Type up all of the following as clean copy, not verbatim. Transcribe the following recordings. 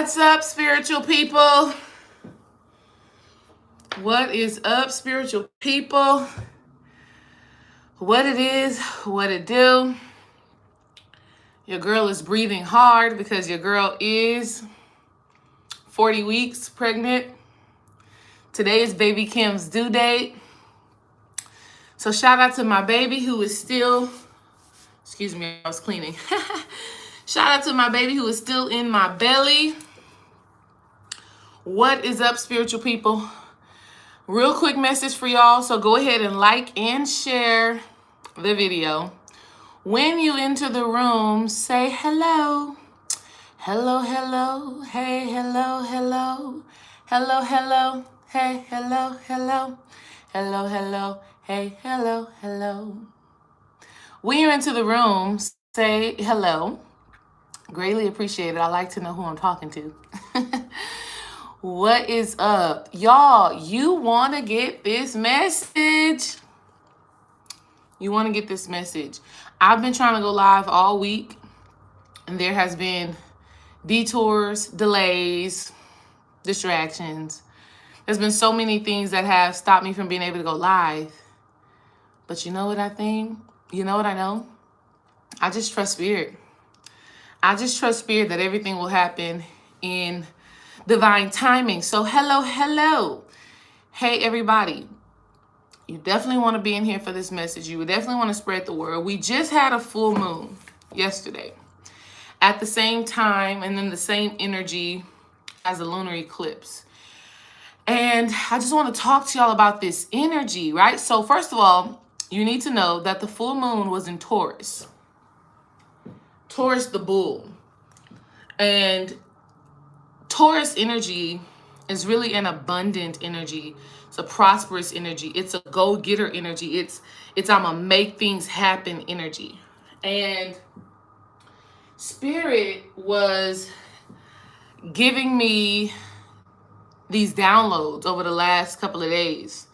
What's up, spiritual people? What is up, spiritual people? What it is, what it do. Your girl is breathing hard because your girl is 40 weeks pregnant. Today is baby Kim's due date. So shout out to my baby who is still, excuse me, I was cleaning. Shout out to my baby who is still in my belly. What is up, spiritual people? Real quick message for y'all. So go ahead and like and share the video. When you enter the room, say hello. Hello, hello. Hey, hello, hello. Hello, hello. Hey, hello, hello. Hello, hello. Hey, hello, hello. When you enter the room, say hello. Greatly appreciate it. I like to know who I'm talking to. What is up? Y'all, you want to get this message. You want to get this message. I've been trying to go live all week, and there has been detours, delays, distractions. There's been so many things that have stopped me from being able to go live. But you know what I think? You know what I know? I just trust spirit. I just trust spirit that everything will happen in divine timing. So hello, hello. Hey, everybody. You definitely want to be in here for this message. You would definitely want to spread the word. We just had a full moon yesterday at the same time and then the same energy as a lunar eclipse. And I just want to talk to y'all about this energy, right? So first of all, you need to know that the full moon was in Taurus. Taurus the bull. And Taurus energy is really an abundant energy. It's a prosperous energy. It's a go-getter energy. It's I'm gonna make things happen energy. And spirit was giving me these downloads over the last couple of days.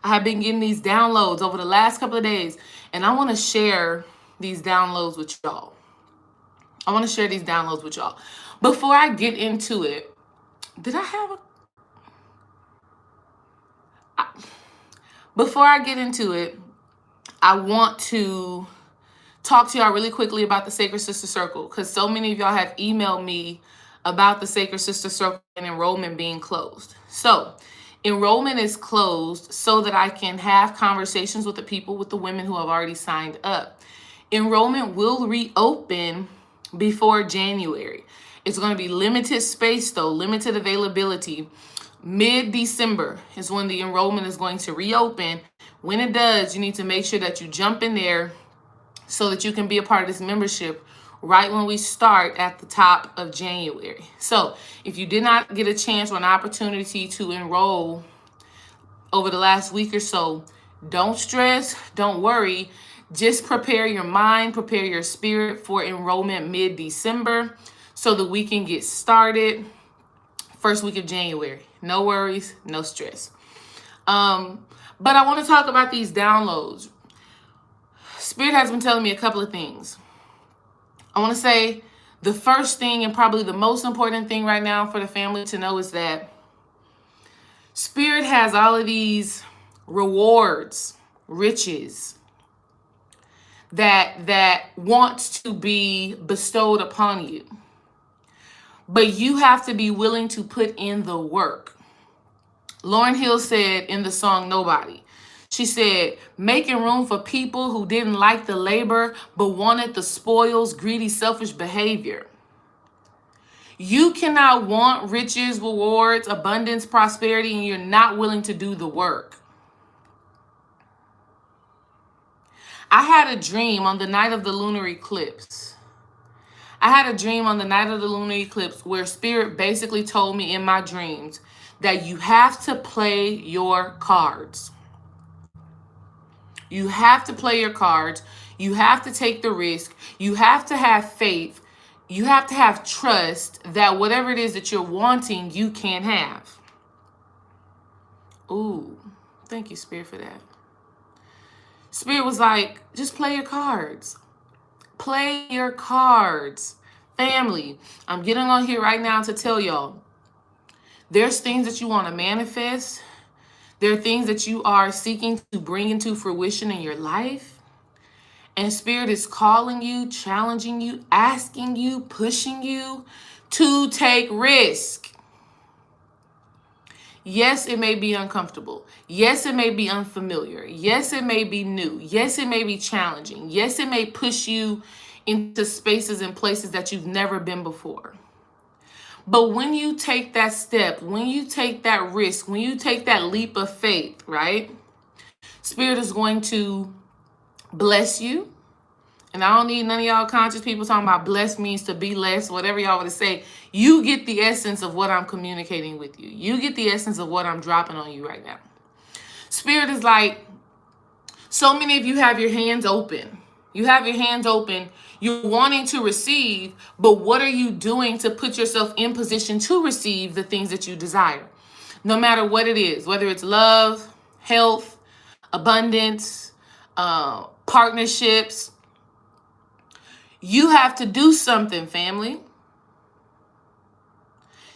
I have been getting these downloads over the last couple of days, and I want to share these downloads with y'all. Before I get into it, before I get into it, I want to talk to y'all really quickly about the Sacred Sister Circle, because so many of y'all have emailed me about the Sacred Sister Circle and enrollment being closed. So enrollment is closed so that I can have conversations with the women who have already signed up. Enrollment will reopen before January. It's going to be limited space though, limited availability. Mid-December is when the enrollment is going to reopen. When it does, you need to make sure that you jump in there so that you can be a part of this membership right when we start at the top of January. So if you did not get a chance or an opportunity to enroll over the last week or so, don't stress, don't worry. Just prepare your mind, prepare your spirit for enrollment mid-December so that we can get started first week of January. No worries, no stress. But I want to talk about these downloads. Spirit has been telling me a couple of things. I want to say the first thing and probably the most important thing right now for the family to know is that Spirit has all of these rewards, riches that wants to be bestowed upon you. But you have to be willing to put in the work. Lauryn Hill said in the song Nobody, she said, making room for people who didn't like the labor but wanted the spoils, greedy, selfish behavior. You cannot want riches, rewards, abundance, prosperity, and you're not willing to do the work. I had a dream on the night of the lunar eclipse. Where Spirit basically told me in my dreams that you have to play your cards. You have to play your cards. You have to take the risk. You have to have faith. You have to have trust that whatever it is that you're wanting, you can have. Ooh, thank you, Spirit, for that. Spirit was like, just play your cards. Play your cards. Family, I'm getting on here right now to tell y'all, there's things that you want to manifest. There are things that you are seeking to bring into fruition in your life. And Spirit is calling you, challenging you, asking you, pushing you to take risk. Yes, it may be uncomfortable. Yes, it may be unfamiliar. Yes, it may be new. Yes, it may be challenging. Yes, it may push you into spaces and places that you've never been before. But when you take that step, when you take that risk, when you take that leap of faith, right? Spirit is going to bless you. And I don't need none of y'all conscious people talking about blessed means to be less, whatever y'all want to say. You get the essence of what I'm communicating with you. You get the essence of what I'm dropping on you right now. Spirit is like, so many of you have your hands open. You have your hands open. You're wanting to receive, but what are you doing to put yourself in position to receive the things that you desire? No matter what it is, whether it's love, health, abundance, partnerships, you have to do something, family.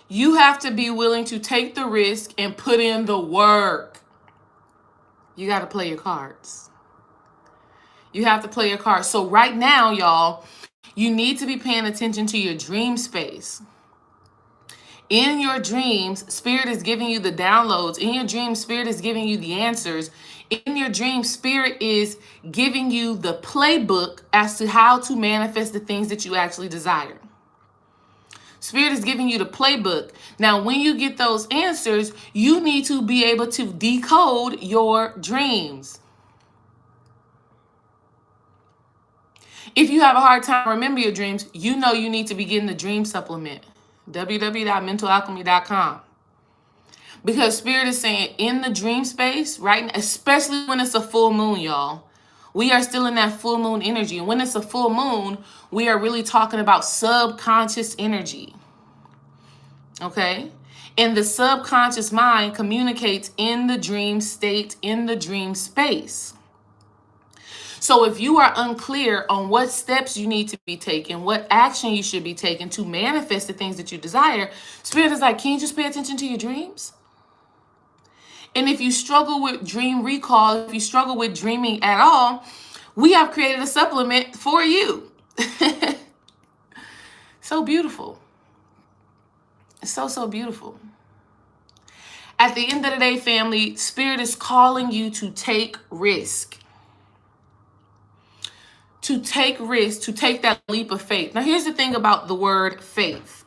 You have to be willing to take the risk and put in the work. You got to play your cards. You have to play your cards. So right now, y'all, you need to be paying attention to your dream space. In your dreams, Spirit is giving you the downloads. In your dreams, Spirit is giving you the answers. In your dreams, Spirit is giving you the playbook as to how to manifest the things that you actually desire. Spirit is giving you the playbook. Now, when you get those answers, you need to be able to decode your dreams. If you have a hard time remembering your dreams, you know you need to be getting the dream supplement. www.mentalalchemy.com. Because Spirit is saying in the dream space, right, especially when it's a full moon, y'all, we are still in that full moon energy. And when it's a full moon, we are really talking about subconscious energy. Okay? And the subconscious mind communicates in the dream state, in the dream space. So if you are unclear on what steps you need to be taking, what action you should be taking to manifest the things that you desire, Spirit is like, can you just pay attention to your dreams? And if you struggle with dream recall, if you struggle with dreaming at all, we have created a supplement for you. So beautiful. It's so, so beautiful. At the end of the day, family, Spirit is calling you to take risk. To take risk, to take that leap of faith. Now, here's the thing about the word faith.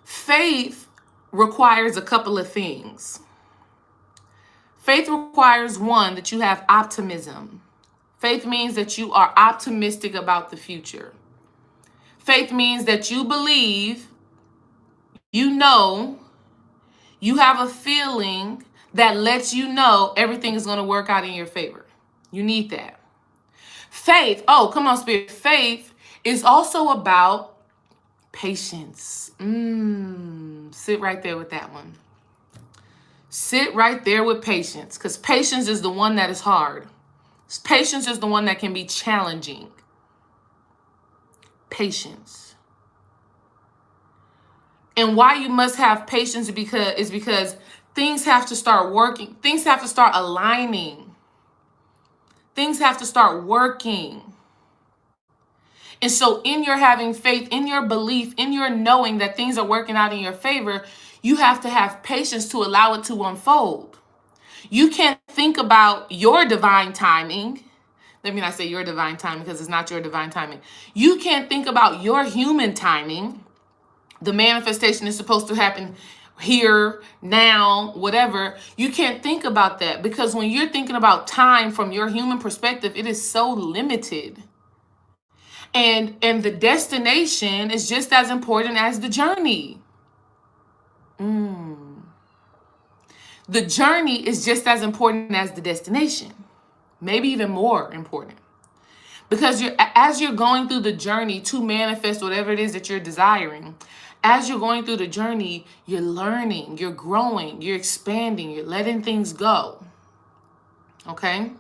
Faith requires a couple of things. Faith requires, one, that you have optimism. Faith means that you are optimistic about the future. Faith means that you believe, you know, you have a feeling that lets you know everything is going to work out in your favor. You need that. Faith, oh, come on, Spirit. Faith is also about patience. Sit right there with that one. Sit right there with patience, because patience is the one that is hard. Patience is the one that can be challenging. Patience. And why you must have patience is because things have to start working. Things have to start aligning. Things have to start working. And so in your having faith, in your belief, in your knowing that things are working out in your favor, you have to have patience to allow it to unfold. You can't think about your divine timing. Let me not say your divine timing, because it's not your divine timing. You can't think about your human timing. The manifestation is supposed to happen here, now, whatever. You can't think about that, because when you're thinking about time from your human perspective, it is so limited. And the destination is just as important as the journey. The journey is just as important as the destination. Maybe even more important. Because as you're going through the journey to manifest whatever it is that you're desiring, as you're going through the journey, you're learning, you're growing, you're expanding, you're letting things go. Okay?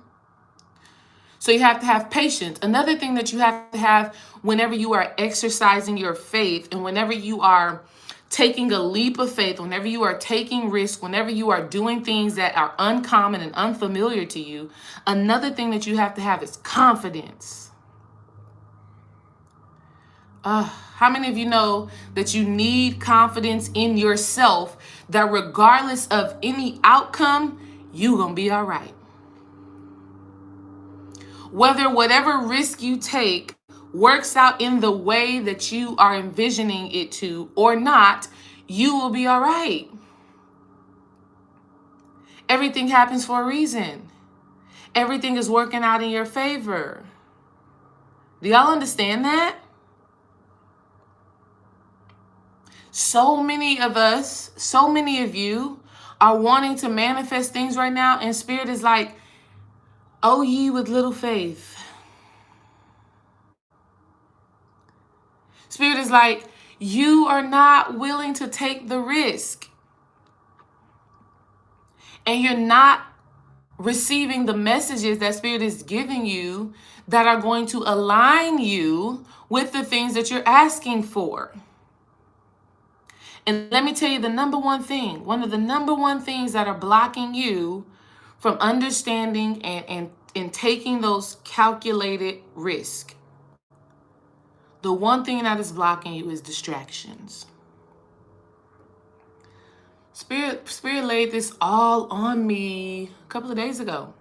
So you have to have patience. Another thing that you have to have whenever you are exercising your faith and whenever you are taking a leap of faith, whenever you are taking risks, whenever you are doing things that are uncommon and unfamiliar to you, another thing that you have is confidence. How many of you know that you need confidence in yourself, that regardless of any outcome, you're going to be all right? Whatever risk you take works out in the way that you are envisioning it to or not, you will be all right. Everything happens for a reason. Everything is working out in your favor. Do y'all understand that? So many of us, so many of you are wanting to manifest things right now, and Spirit is like, "O ye with little faith." Spirit is like, you are not willing to take the risk. And you're not receiving the messages that Spirit is giving you that are going to align you with the things that you're asking for. And let me tell you the number one thing, one of the number one things that are blocking you from understanding and taking those calculated risks. The one thing that is blocking you is distractions. Spirit laid this all on me a couple of days ago.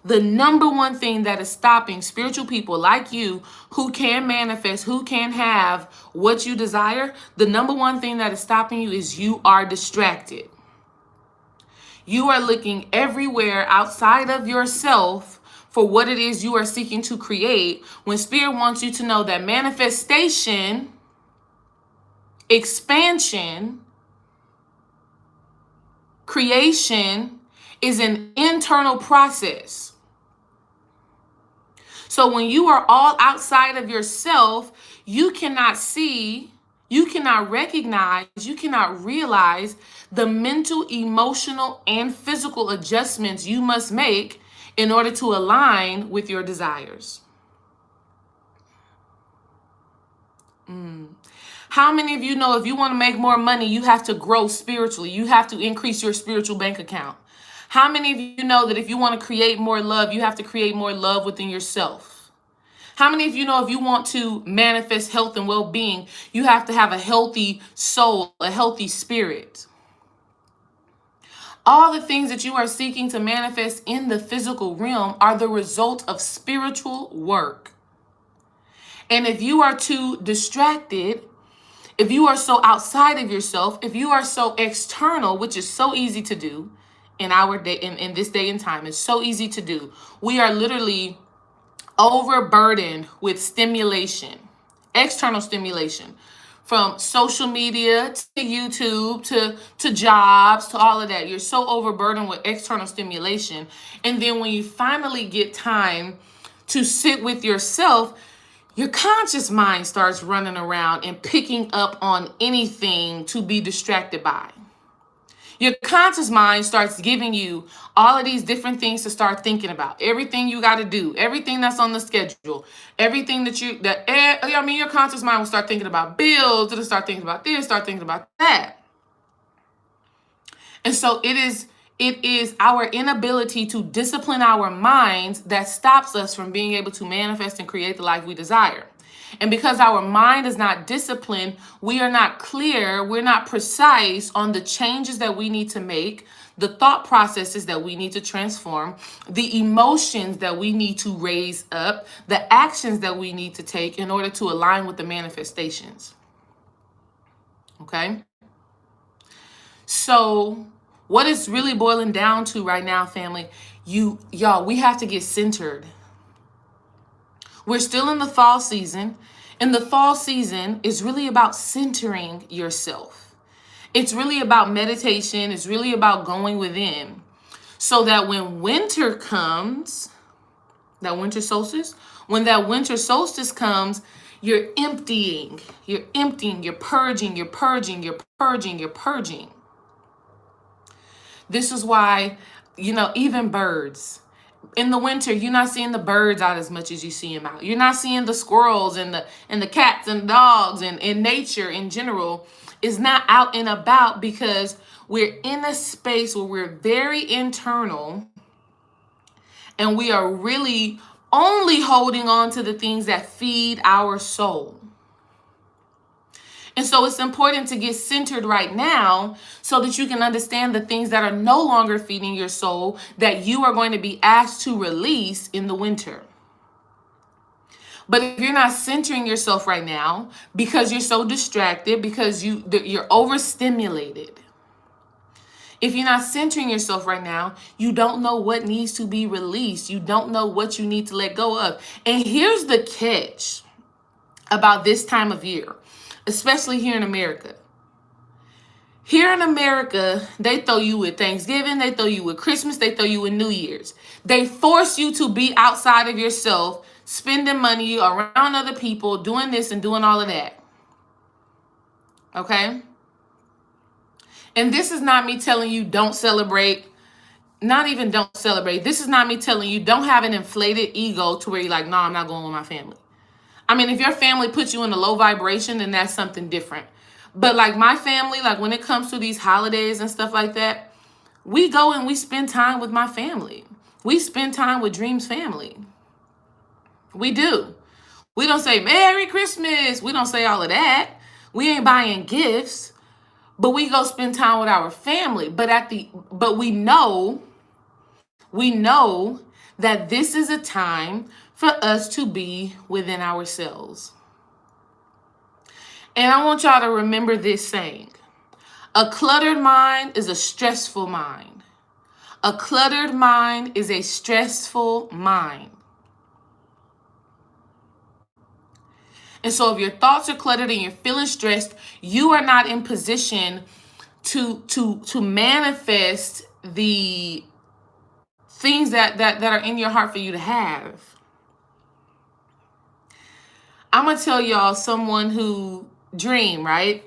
The number one thing that is stopping spiritual people like you who can manifest, who can have what you desire, the number one thing that is stopping you is you are distracted. You are looking everywhere outside of yourself for what it is you are seeking to create, when Spirit wants you to know that manifestation, expansion, creation is an internal process. So when you are all outside of yourself, you cannot see, you cannot recognize, you cannot realize the mental, emotional, and physical adjustments you must make in order to align with your desires. How many of you know if you want to make more money, you have to grow spiritually? You have to increase your spiritual bank account. How many of you know that if you want to create more love, you have to create more love within yourself? How many of you know if you want to manifest health and well-being, you have to have a healthy soul, a healthy spirit? All the things that you are seeking to manifest in the physical realm are the result of spiritual work. And if you are too distracted, if you are so outside of yourself, if you are so external, which is so easy to do in our day, in this day and time, it's so easy to do. We are literally overburdened with stimulation, external stimulation, from social media to YouTube to jobs to all of that. You're so overburdened with external stimulation. And then when you finally get time to sit with yourself, your conscious mind starts running around and picking up on anything to be distracted by. Your conscious mind starts giving you all of these different things to start thinking about. Everything you got to do, everything that's on the schedule, everything your conscious mind will start thinking about bills, it'll start thinking about this, start thinking about that. And so it is our inability to discipline our minds that stops us from being able to manifest and create the life we desire. And because our mind is not disciplined, we are not clear, we're not precise on the changes that we need to make, the thought processes that we need to transform, the emotions that we need to raise up, the actions that we need to take in order to align with the manifestations. Okay? So what it's really boiling down to right now, family, y'all, we have to get centered. We're still in the fall season, and the fall season is really about centering yourself. It's really about meditation. It's really about going within, so that when winter comes, that winter solstice comes, you're emptying, you're purging. This is why, even birds, In the winter, you're not seeing the birds out as much as you see them out. You're not seeing the squirrels and the cats and dogs, and nature in general is not out and about, because we're in a space where we're very internal, and we are really only holding on to the things that feed our soul. And so it's important to get centered right now so that you can understand the things that are no longer feeding your soul that you are going to be asked to release in the winter. But if you're not centering yourself right now because you're so distracted, because you're overstimulated, if you're not centering yourself right now, you don't know what needs to be released. You don't know what you need to let go of. And here's the catch about this time of year, especially here in America. Here in America, they throw you with Thanksgiving, they throw you with Christmas, they throw you with New Year's. They force you to be outside of yourself, spending money around other people, doing this and doing all of that. Okay? And this is not me telling you don't celebrate. Not even don't celebrate. This is not me telling you don't have an inflated ego to where you're like, no, I'm not going with my family. I mean, if your family puts you in a low vibration, then that's something different. But like my family, like when it comes to these holidays and stuff like that, we go and we spend time with my family. We spend time with Dream's family. We do. We don't say Merry Christmas. We don't say all of that. We ain't buying gifts, but we go spend time with our family. But we know that this is a time for us to be within ourselves. And I want y'all to remember this saying: a cluttered mind is a stressful mind. A cluttered mind is a stressful mind. And so if your thoughts are cluttered and you're feeling stressed, you are not in position to manifest the things that are in your heart for you to have. I'm going to tell y'all someone who Dream, right?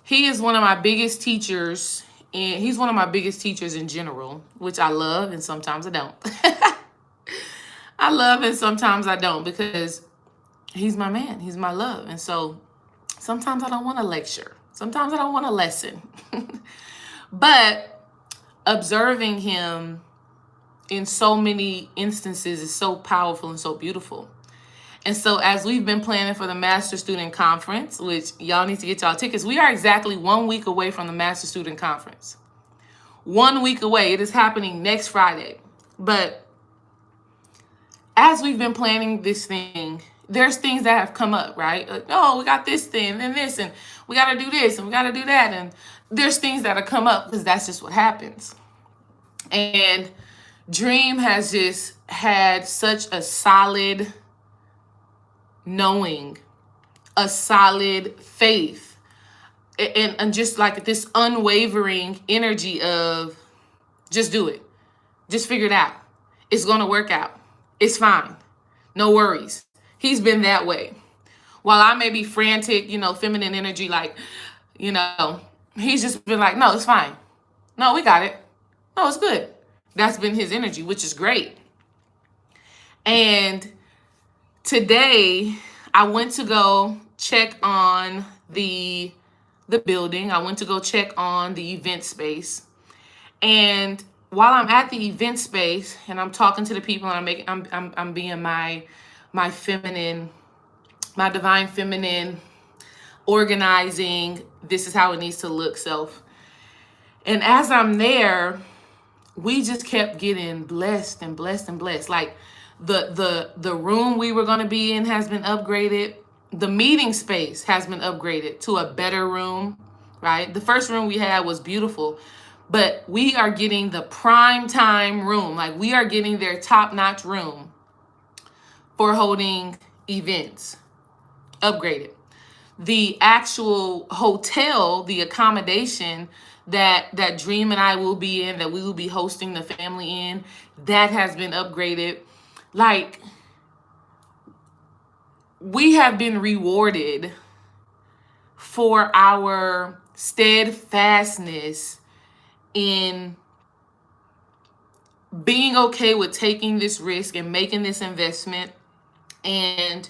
He is one of my biggest teachers, and he's one of my biggest teachers in general, which I love and sometimes I don't. I love and sometimes I don't, because he's my man. He's my love. And so sometimes I don't want to lecture. Sometimes I don't want to lesson. But observing him in so many instances is so powerful and so beautiful. And so as we've been planning for the Master Student Conference, which y'all need to get y'all tickets, we are exactly 1 week away from the Master Student Conference. 1 week away. It is happening next Friday. But as we've been planning this thing, there's things that have come up, right? Like, oh, we got this thing and this, and we got to do this and we got to do that. And there's things that have come up because that's just what happens. And Dream has just had such a solid knowing, a solid faith, and just like this unwavering energy of just do it. Just figure it out. It's going to work out. It's fine. No worries. He's been that way. While I may be frantic, feminine energy, like, he's just been like, no, it's fine. No, we got it. No, it's good. That's been his energy, which is great. And today, I went to go check on the building. I went to go check on the event space. And while I'm at the event space and I'm talking to the people and I'm being my feminine, my divine feminine, organizing, this is how it needs to look self. And as I'm there, we just kept getting blessed and blessed and blessed. Like the room we were going to be in has been upgraded. The meeting space has been upgraded to a better room, right? The first room we had was beautiful, but we are getting the prime time room. Like we are getting their top-notch room for holding events, upgraded. The actual hotel, the accommodation that Dream and I will be in, that we will be hosting the family in, that has been upgraded. Like, we have been rewarded for our steadfastness in being okay with taking this risk and making this investment and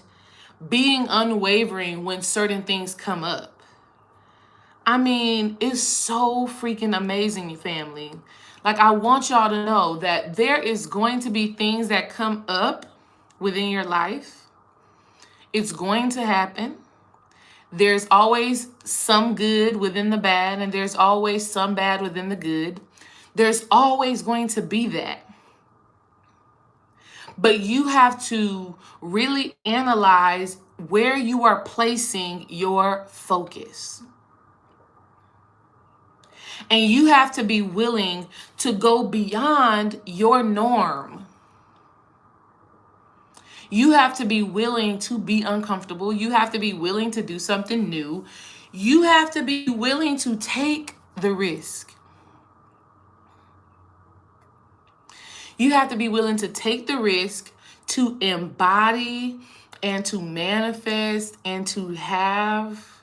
being unwavering when certain things come up. I mean, it's so freaking amazing, family. Like, I want y'all to know that there is going to be things that come up within your life. It's going to happen. There's always some good within the bad, and there's always some bad within the good. There's always going to be that. But you have to really analyze where you are placing your focus. And you have to be willing to go beyond your norm. You have to be willing to be uncomfortable. You have to be willing to do something new. You have to be willing to take the risk. You have to be willing to take the risk to embody and to manifest and to have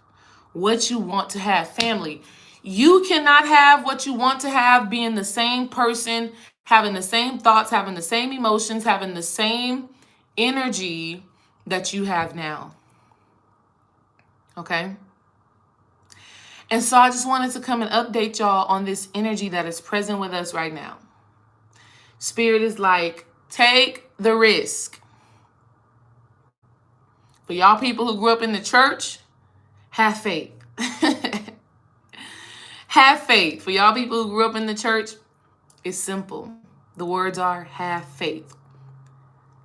what you want to have. Family, you cannot have what you want to have being the same person, having the same thoughts, having the same emotions, having the same energy that you have now. Okay? And so I just wanted to come and update y'all on this energy that is present with us right now. Spirit is like, take the risk. For y'all people who grew up in the church, have faith. Have faith. For y'all people who grew up in the church, it's simple. The words are have faith.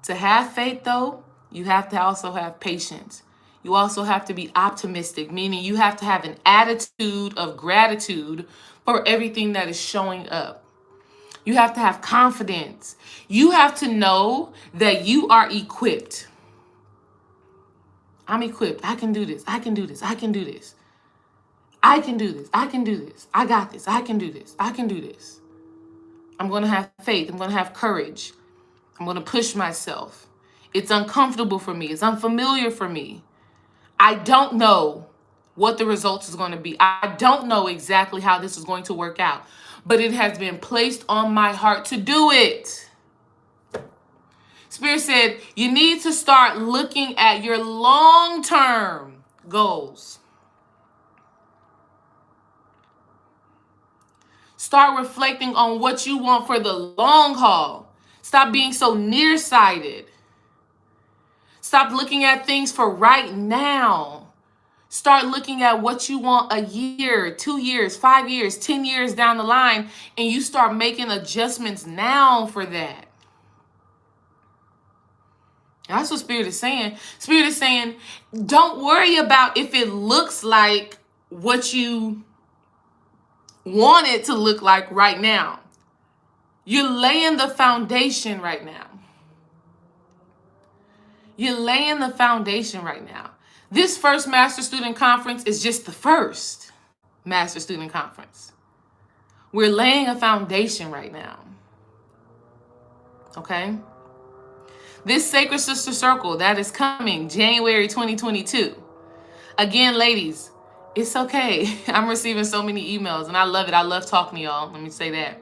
To have faith, though, you have to also have patience. You also have to be optimistic, meaning you have to have an attitude of gratitude for everything that is showing up. You have to have confidence. You have to know that you are equipped. I'm equipped. I can do this. I can do this. I can do this. I can do this. I can do this. I got this. I can do this. I can do this. I'm going to have faith. I'm going to have courage. I'm going to push myself. It's uncomfortable for me. It's unfamiliar for me. I don't know what the results is going to be. I don't know exactly how this is going to work out, but it has been placed on my heart to do it. Spirit said, you need to start looking at your long-term goals. Start reflecting on what you want for the long haul. Stop being so nearsighted. Stop looking at things for right now. Start looking at what you want a year, 2 years, 5 years, 10 years down the line, and you start making adjustments now for that. That's what Spirit is saying. Spirit is saying, don't worry about if it looks like what you want it to look like right now. You're laying the foundation right now. You're laying the foundation right now. This first Master Student Conference is just the first Master Student Conference. We're laying a foundation right now. Okay? This Sacred Sister Circle that is coming January 2022. Again, ladies, it's okay. I'm receiving so many emails and I love it. I love talking to y'all. Let me say that.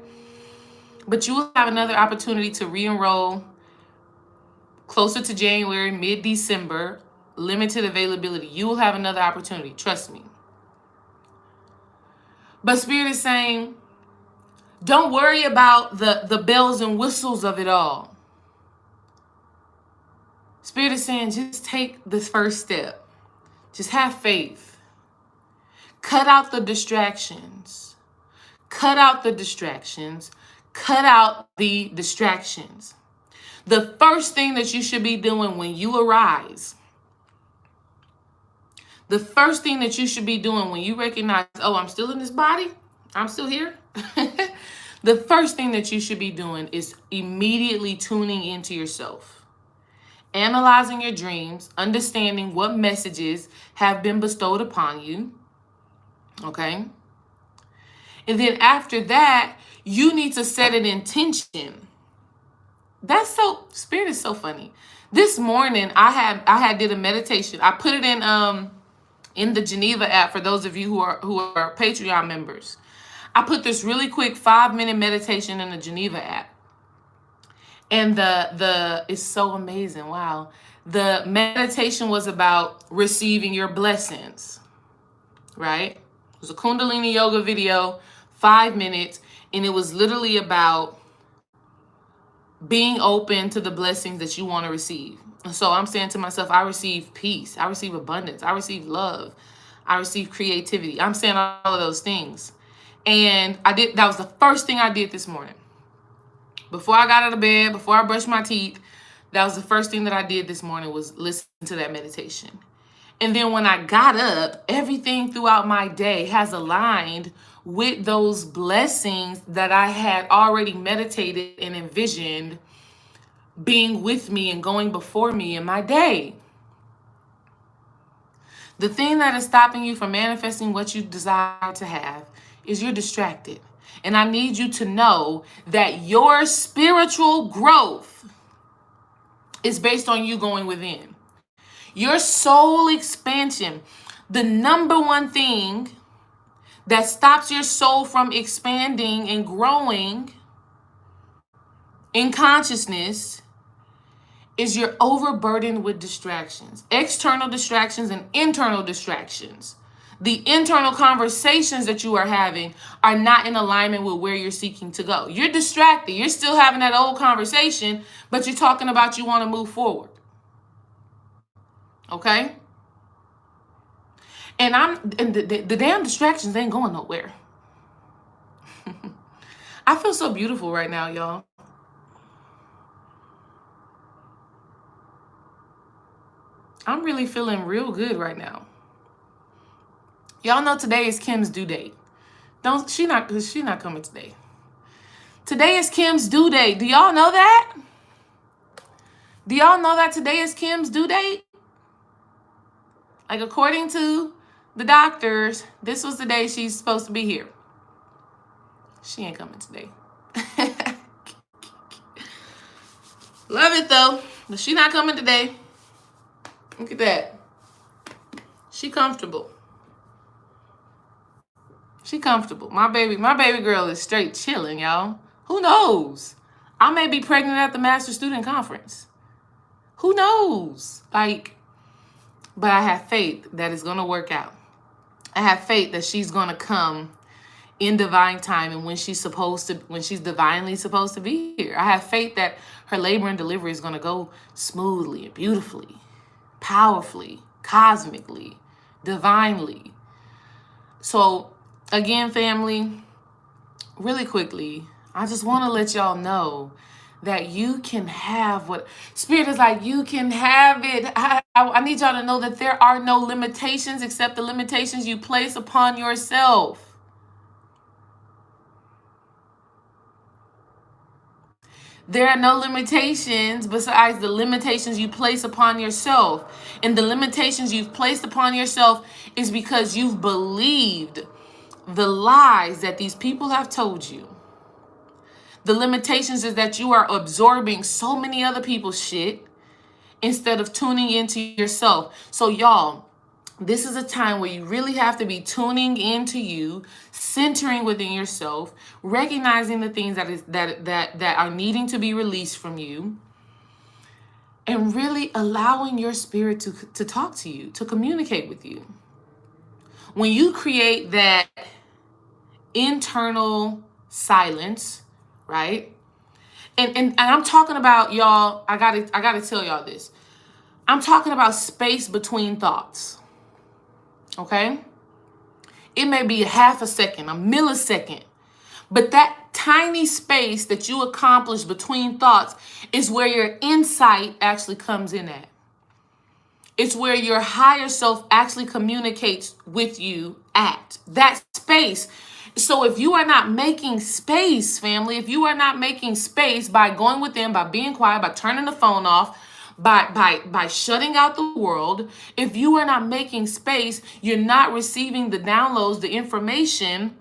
But you will have another opportunity to re-enroll closer to January, mid-December, limited availability. You will have another opportunity. Trust me. But Spirit is saying, don't worry about the bells and whistles of it all. Spirit is saying, just take this first step. Just have faith. Cut out the distractions. Cut out the distractions. Cut out the distractions. The first thing that you should be doing when you arise, the first thing that you should be doing when you recognize, oh, I'm still in this body, I'm still here. The first thing that you should be doing is immediately tuning into yourself, analyzing your dreams, understanding what messages have been bestowed upon you. Okay? And then after that, you need to set an intention. Spirit is so funny. This morning I had did a meditation. I put it in the Geneva app for those of you who are Patreon members. I put this really quick 5-minute meditation in the Geneva app. And it's so amazing. Wow. The meditation was about receiving your blessings, right? It was a Kundalini yoga video, 5 minutes, and it was literally about being open to the blessings that you want to receive. So I'm saying to myself, I receive peace, I receive abundance, I receive love, I receive creativity. I'm saying all of those things. And that was the first thing I did this morning. Before I got out of bed, before I brushed my teeth, that was the first thing that I did this morning, was listen to that meditation. And then when I got up, everything throughout my day has aligned with those blessings that I had already meditated and envisioned being with me and going before me in my day. The thing that is stopping you from manifesting what you desire to have is you're distracted. And I need you to know that your spiritual growth is based on you going within. Your soul expansion, the number one thing that stops your soul from expanding and growing in consciousness is you're overburdened with distractions, external distractions and internal distractions. The internal conversations that you are having are not in alignment with where you're seeking to go. You're distracted. You're still having that old conversation, but you're talking about you want to move forward. Okay? And the damn distractions ain't going nowhere. I feel so beautiful right now, y'all. I'm really feeling real good right now. Y'all know today is Kim's due date. She's not coming today. Today is Kim's due date. Do y'all know that? Do y'all know that today is Kim's due date? Like, according to the doctors, this was the day she's supposed to be here. She ain't coming today. Love it though, but she not coming today. Look at that. She comfortable. She comfortable. My baby girl is straight chilling, y'all. Who knows? I may be pregnant at the Master Student Conference. Who knows? But I have faith that it's gonna work out. I have faith that she's gonna come in divine time and when she's divinely supposed to be here. I have faith that her labor and delivery is gonna go smoothly and beautifully, powerfully, cosmically, divinely. So again, family, really quickly, I just want to let y'all know that you can have what Spirit is like. You can have it. I need y'all to know that there are no limitations except the limitations you place upon yourself. There are no limitations besides the limitations you place upon yourself. And the limitations you've placed upon yourself is because you've believed the lies that these people have told you. The limitations is that you are absorbing so many other people's shit instead of tuning into yourself. So y'all, this is a time where you really have to be tuning into you, centering within yourself, recognizing the things that are needing to be released from you, and really allowing your spirit to talk to you, to communicate with you. When you create that internal silence, right? And I'm talking about, y'all, I gotta tell y'all this. I'm talking about space between thoughts. Okay? It may be a half a second, a millisecond. But that tiny space that you accomplish between thoughts is where your insight actually comes in at. It's where your higher self actually communicates with you at. That space. So if you are not making space, family, if you are not making space by going within, by being quiet, by turning the phone off, by shutting out the world, if you are not making space, you're not receiving the downloads, the information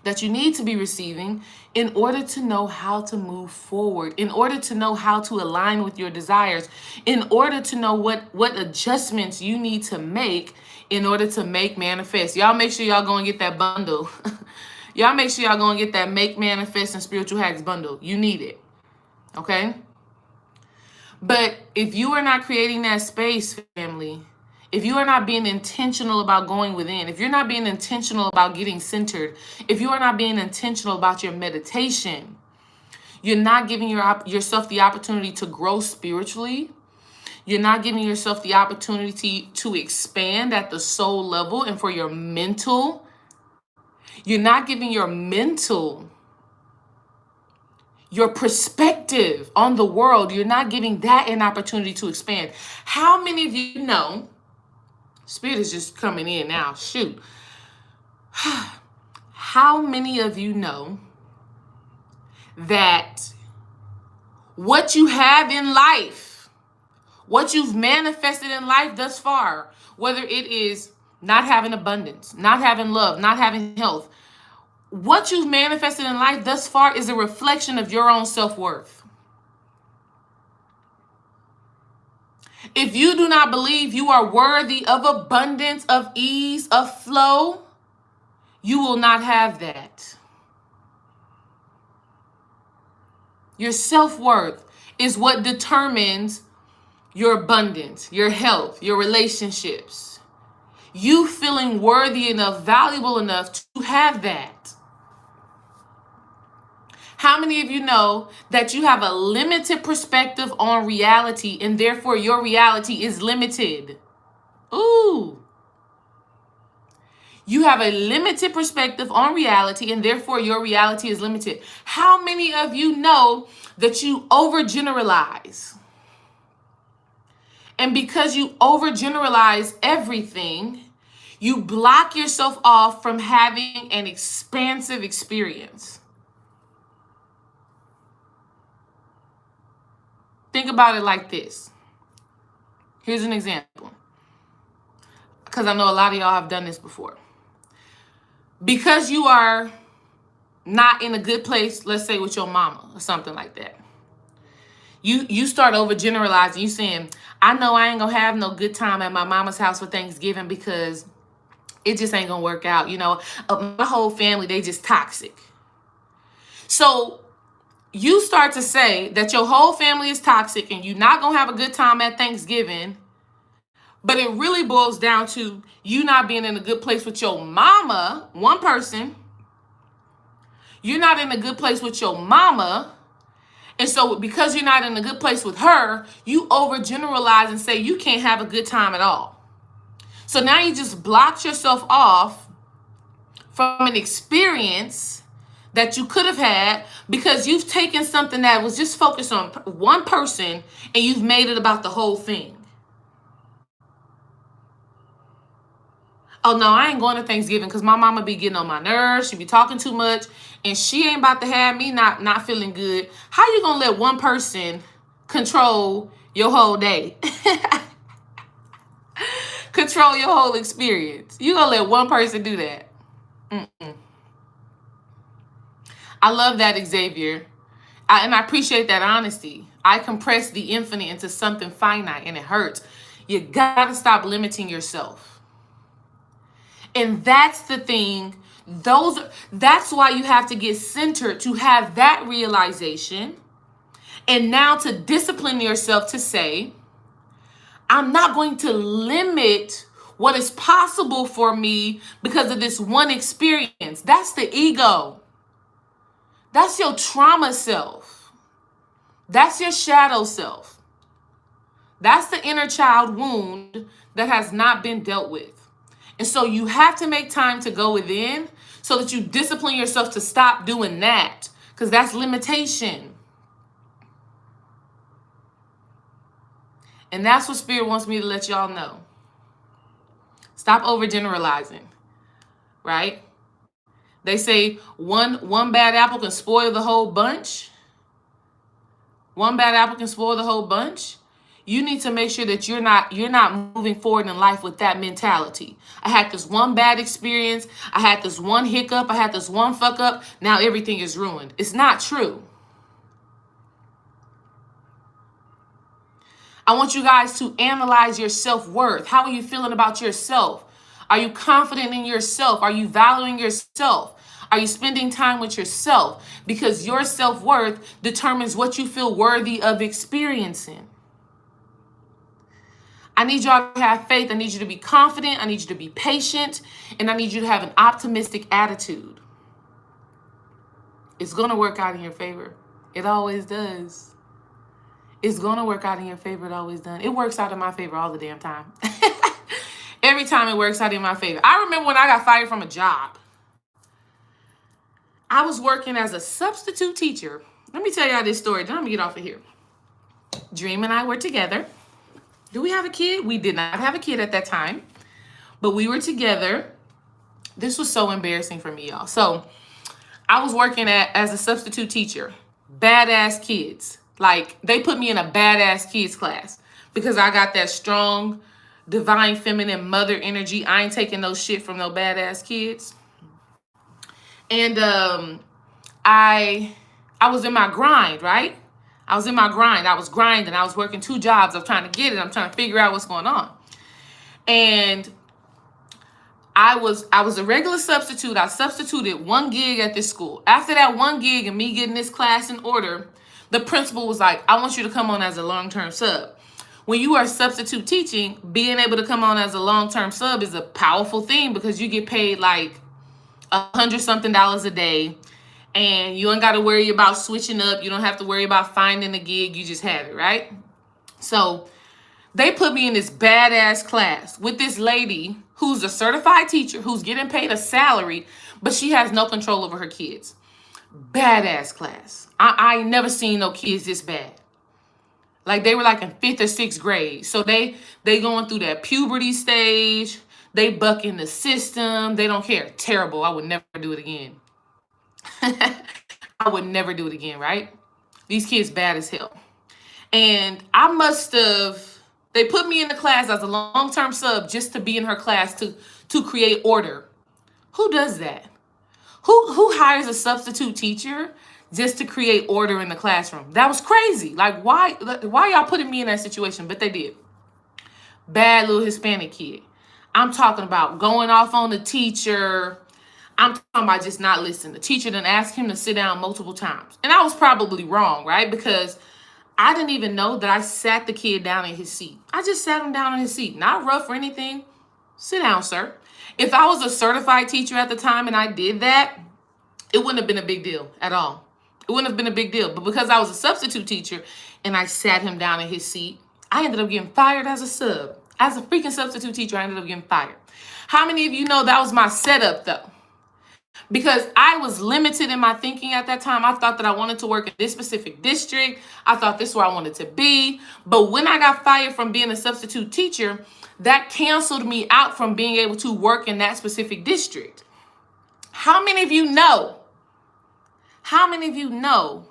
that you need to be receiving in order to know how to move forward, in order to know how to align with your desires, in order to know what adjustments you need to make in order to make manifest. Y'all make sure y'all go and get that bundle. Y'all make sure y'all go and get that Make Manifest and Spiritual Hacks bundle. You need it. Okay? But if you are not creating that space, family, if you are not being intentional about going within, if you're not being intentional about getting centered, if you are not being intentional about your meditation, you're not giving yourself the opportunity to grow spiritually. You're not giving yourself the opportunity to expand at the soul level and for your mental. You're not giving your mental, your perspective on the world. You're not giving that an opportunity to expand. How many of you know, Spirit is just coming in now, shoot. How many of you know that what you have in life, what you've manifested in life thus far, whether it is not having abundance, not having love, not having health, what you've manifested in life thus far is a reflection of your own self-worth. If you do not believe you are worthy of abundance, of ease, of flow, you will not have that. Your self-worth is what determines your abundance, your health, your relationships. You feeling worthy enough, valuable enough to have that. How many of you know that you have a limited perspective on reality and therefore your reality is limited? Ooh. You have a limited perspective on reality and therefore your reality is limited. How many of you know that you overgeneralize? And because you overgeneralize everything, you block yourself off from having an expansive experience. Think about it like this. Here's an example. Because I know a lot of y'all have done this before. Because you are not in a good place, let's say with your mama or something like that. You start overgeneralizing. You saying, I know I ain't going to have no good time at my mama's house for Thanksgiving because it just ain't going to work out. You know, my whole family, they just toxic. So you start to say that your whole family is toxic and you're not going to have a good time at Thanksgiving, but it really boils down to you not being in a good place with your mama, one person. You're not in a good place with your mama. And so because you're not in a good place with her, you overgeneralize and say you can't have a good time at all. So now you just blocked yourself off from an experience that you could have had because you've taken something that was just focused on one person and you've made it about the whole thing. Oh no, I ain't going to Thanksgiving because my mama be getting on my nerves. She be talking too much and she ain't about to have me not feeling good. How you gonna let one person control your whole day? Control your whole experience. You gonna let one person do that? Mm-mm. I love that, Xavier. And I appreciate that honesty. I compress the infinite into something finite and it hurts. You gotta stop limiting yourself. And that's the thing. That's why you have to get centered to have that realization. And now to discipline yourself to say, I'm not going to limit what is possible for me because of this one experience. That's the ego. That's your trauma self. That's your shadow self. That's the inner child wound that has not been dealt with. And so you have to make time to go within so that you discipline yourself to stop doing that, because that's limitation. And that's what Spirit wants me to let y'all know. Stop overgeneralizing, right? They say one bad apple can spoil the whole bunch. One bad apple can spoil the whole bunch. You need to make sure that you're not moving forward in life with that mentality. I had this one bad experience. I had this one hiccup. I had this one fuck up. Now everything is ruined. It's not true. I want you guys to analyze your self-worth. How are you feeling about yourself? Are you confident in yourself? Are you valuing yourself? Are you spending time with yourself? Because your self-worth determines what you feel worthy of experiencing. I need y'all to have faith. I need you to be confident. I need you to be patient. And I need you to have an optimistic attitude. It's going to work out in your favor. It always does. It's going to work out in your favor. It always does. It works out in my favor all the damn time. Every time it works out in my favor. I remember when I got fired from a job. I was working as a substitute teacher. Let me tell y'all this story. Then I'm going to get off of here. Dream and I were together. Do we have a kid? We did not have a kid at that time. But we were together. This was so embarrassing for me, y'all. So I was working as a substitute teacher. Badass kids. Like, they put me in a badass kids class because I got that strong, divine, feminine mother energy. I ain't taking no shit from no badass kids. And I was in my grind, right? I was in my grind. I was grinding. I was working 2 jobs. I'm trying to get it. I'm trying to figure out what's going on. And I was a regular substitute. I substituted 1 gig at this school. After that 1 gig and me getting this class in order, the principal was like, I want you to come on as a long-term sub. When you are substitute teaching, being able to come on as a long-term sub is a powerful thing because you get paid like $100-something a day. And you ain't got to worry about switching up. You don't have to worry about finding a gig. You just have it, right? So they put me in this badass class with this lady who's a certified teacher who's getting paid a salary, but she has no control over her kids. Badass class. I ain't never seen no kids this bad. Like, they were like in 5th or 6th grade. So they going through that puberty stage. They bucking the system. They don't care. Terrible. I would never do it again. I would never do it again, right? These kids bad as hell. And they put me in the class as a long-term sub just to be in her class to create order. Who does that? Who hires a substitute teacher just to create order in the classroom? That was crazy. Like, why y'all putting me in that situation? But they did. Bad little Hispanic kid. I'm talking about going off on the teacher. I'm talking about just not listening. The teacher done asked him to sit down multiple times. And I was probably wrong, right? Because I didn't even know that I sat the kid down in his seat. I just sat him down in his seat. Not rough or anything. Sit down, sir. If I was a certified teacher at the time and I did that, it wouldn't have been a big deal at all. It wouldn't have been a big deal. But because I was a substitute teacher and I sat him down in his seat, I ended up getting fired as a sub. As a freaking substitute teacher, I ended up getting fired. How many of you know that was my setup, though? Because I was limited in my thinking at that time. I thought that I wanted to work in this specific district. I thought this is where I wanted to be. But when I got fired from being a substitute teacher, that canceled me out from being able to work in that specific district. How many of you know? How many of you know?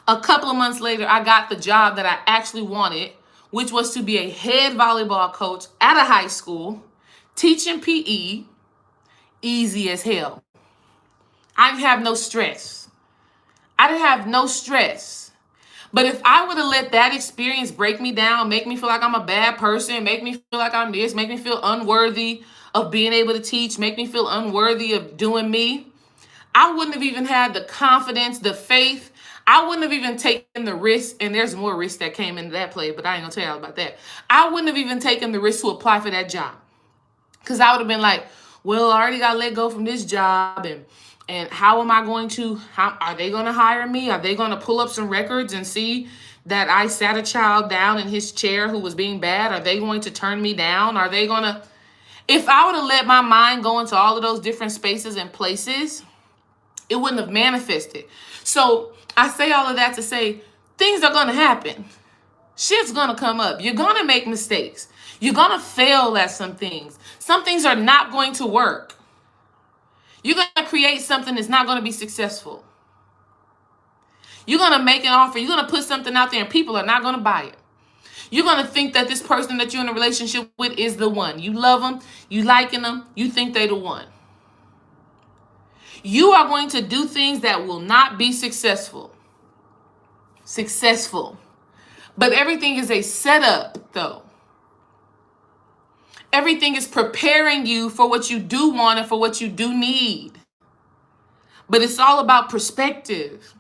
A couple of months later, I got the job that I actually wanted, which was to be a head volleyball coach at a high school, teaching PE, easy as hell. I didn't have no stress. I didn't have no stress. But if I would have let that experience break me down, make me feel like I'm a bad person, make me feel like I'm this, make me feel unworthy of being able to teach, make me feel unworthy of doing me, I wouldn't have even had the confidence, the faith. I wouldn't have even taken the risk, and there's more risk that came into that play, but I ain't gonna tell y'all about that. I wouldn't have even taken the risk to apply for that job. Because I would have been like, well, I already got let go from this job, and how am I going to, are they going to hire me? Are they going to pull up some records and see that I sat a child down in his chair who was being bad? Are they going to turn me down? Are they going to, if I would have let my mind go into all of those different spaces and places, it wouldn't have manifested. So I say all of that to say, things are going to happen. Shit's going to come up. You're going to make mistakes. You're going to fail at some things. Some things are not going to work. You're going to create something that's not going to be successful. You're going to make an offer. You're going to put something out there and people are not going to buy it. You're going to think that this person that you're in a relationship with is the one. You love them. You liking them. You think they're the one. You are going to do things that will not be successful. But everything is a setup, though. Everything is preparing you for what you do want and for what you do need. But it's all about perspective.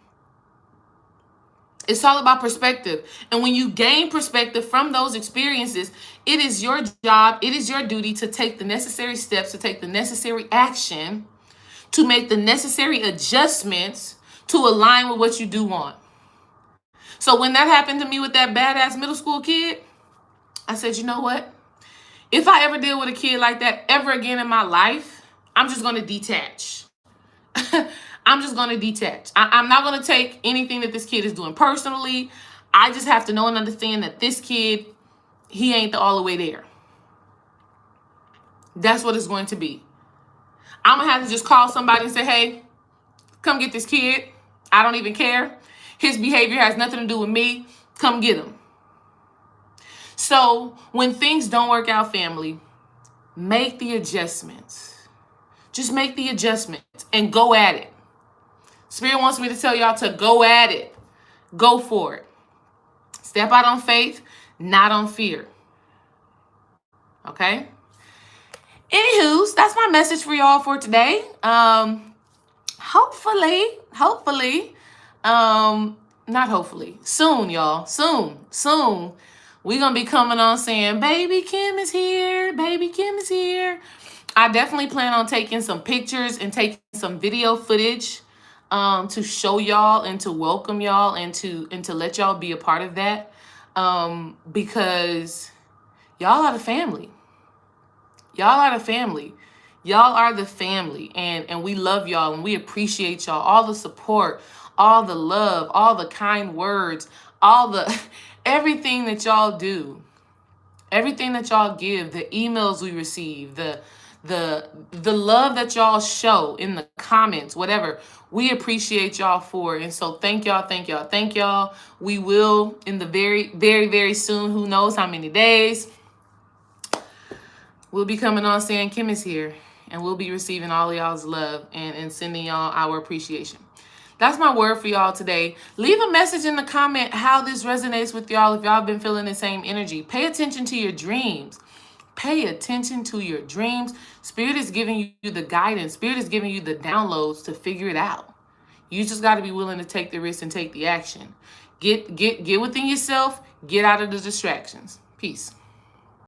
It's all about perspective. And when you gain perspective from those experiences, it is your job, it is your duty to take the necessary steps, to take the necessary action, to make the necessary adjustments to align with what you do want. So when that happened to me with that badass middle school kid, I said, you know what? If I ever deal with a kid like that ever again in my life, I'm just going to detach. I'm just going to detach. I'm not going to take anything that this kid is doing personally. I just have to know and understand that this kid, he ain't all the way there. That's what it's going to be. I'm going to have to just call somebody and say, hey, come get this kid. I don't even care. His behavior has nothing to do with me. Come get him. So when things don't work out, family, make the adjustments. Just make the adjustments and go at it. Spirit wants me to tell y'all to go at it. Go for it. Step out on faith, not on fear. Okay? Anywho, that's my message for y'all for today. Soon, y'all. Soon. We're going to be coming on saying, Baby Kim is here. Baby Kim is here. I definitely plan on taking some pictures and taking some video footage to show y'all and to welcome y'all and to let y'all be a part of that. Because y'all are the family. Y'all are the family. Y'all are the family. And we love y'all and we appreciate y'all. All the support, all the love, all the kind words, all the everything that y'all do. Everything that y'all give, the emails we receive, the love that y'all show in the comments, whatever, we appreciate y'all for. And so thank y'all. We will in the very, very, very soon, who knows how many days, we'll be coming on saying Kim is here, and we'll be receiving all of y'all's love and sending y'all our appreciation. That's my word for y'all today. Leave a message in the comment how this resonates with y'all if y'all been feeling the same energy. Pay attention to your dreams. Pay attention to your dreams. Spirit is giving you the guidance. Spirit is giving you the downloads to figure it out. You just got to be willing to take the risk and take the action. Get within yourself. Get out of the distractions. Peace.